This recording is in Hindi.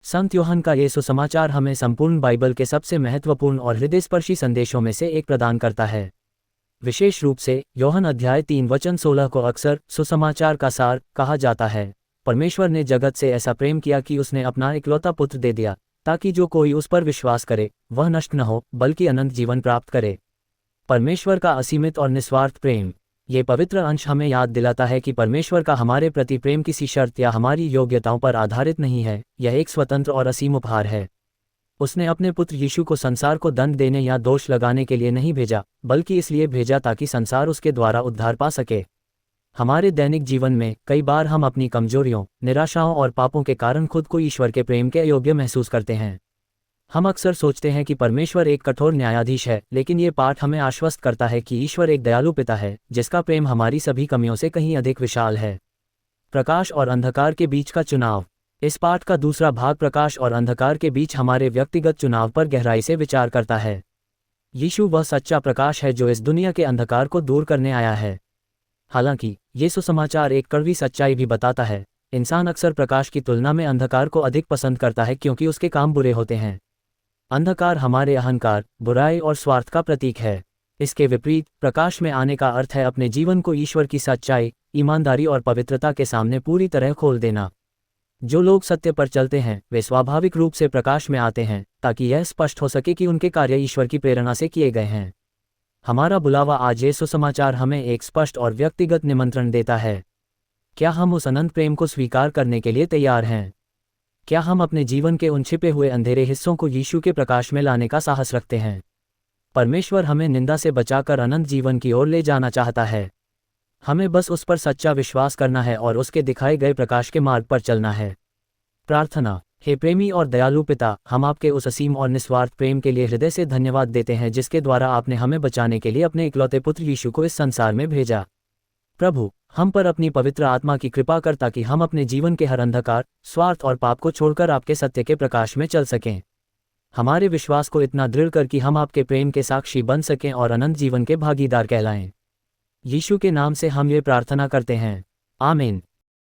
संत यूहन्ना का ये सुसमाचार हमें संपूर्ण बाइबल के सबसे महत्वपूर्ण और हृदयस्पर्शी संदेशों में से एक प्रदान करता है। विशेष रूप से यूहन्ना अध्याय 3:16 को अक्सर सुसमाचार का सार कहा जाता है। परमेश्वर ने जगत से ऐसा प्रेम किया कि उसने अपना इकलौता पुत्र दे दिया, ताकि जो कोई उस पर विश्वास करे वह नष्ट न हो बल्कि अनंत जीवन प्राप्त करे। परमेश्वर का असीमित और निस्वार्थ प्रेम। ये पवित्र अंश हमें याद दिलाता है कि परमेश्वर का हमारे प्रति प्रेम किसी शर्त या हमारी योग्यताओं पर आधारित नहीं है, यह एक स्वतंत्र और असीम उपहार है। उसने अपने पुत्र यीशु को संसार को दंड देने या दोष लगाने के लिए नहीं भेजा, बल्कि इसलिए भेजा ताकि संसार उसके द्वारा उद्धार पा सके। हमारे दैनिक जीवन में कई बार हम अपनी कमजोरियों, निराशाओं और पापों के कारण खुद को ईश्वर के प्रेम के अयोग्य महसूस करते हैं। हम अक्सर सोचते हैं कि परमेश्वर एक कठोर न्यायाधीश है, लेकिन ये पाठ हमें आश्वस्त करता है कि ईश्वर एक दयालु पिता है, जिसका प्रेम हमारी सभी कमियों से कहीं अधिक विशाल है। प्रकाश और अंधकार के बीच का चुनाव। इस पाठ का दूसरा भाग प्रकाश और अंधकार के बीच हमारे व्यक्तिगत चुनाव पर गहराई से विचार करता है। यीशु वह सच्चा प्रकाश है जो इस दुनिया के अंधकार को दूर करने आया है। हालांकि ये सुसमाचार एक कड़वी सच्चाई भी बताता है। इंसान अक्सर प्रकाश की तुलना में अंधकार को अधिक पसंद करता है क्योंकि उसके काम बुरे होते हैं। अंधकार हमारे अहंकार, बुराई और स्वार्थ का प्रतीक है। इसके विपरीत प्रकाश में आने का अर्थ है अपने जीवन को ईश्वर की सच्चाई, ईमानदारी और पवित्रता के सामने पूरी तरह खोल देना। जो लोग सत्य पर चलते हैं वे स्वाभाविक रूप से प्रकाश में आते हैं, ताकि यह स्पष्ट हो सके कि उनके कार्य ईश्वर की प्रेरणा से किए गए हैं। हमारा बुलावा आज ये सुसमाचार हमें एक स्पष्ट और व्यक्तिगत निमंत्रण देता है। क्या हम उस अनंत प्रेम को स्वीकार करने के लिए तैयार हैं? क्या हम अपने जीवन के उन छिपे हुए अंधेरे हिस्सों को यीशु के प्रकाश में लाने का साहस रखते हैं? परमेश्वर हमें निंदा से बचाकर अनंत जीवन की ओर ले जाना चाहता है। हमें बस उस पर सच्चा विश्वास करना है और उसके दिखाए गए प्रकाश के मार्ग पर चलना है। प्रार्थना। हे प्रेमी और दयालु पिता, हम आपके उस असीम और निस्वार्थ प्रेम के लिए हृदय से धन्यवाद देते हैं जिसके द्वारा आपने हमें बचाने के लिए अपने इकलौते पुत्र यीशु को इस संसार में भेजा। प्रभु, हम पर अपनी पवित्र आत्मा की कृपा कर ताकि हम अपने जीवन के हर अंधकार, स्वार्थ और पाप को छोड़कर आपके सत्य के प्रकाश में चल सकें। हमारे विश्वास को इतना दृढ़ कर कि हम आपके प्रेम के साक्षी बन सकें और अनंत जीवन के भागीदार कहलाएं। यीशु के नाम से हम ये प्रार्थना करते हैं। आमीन।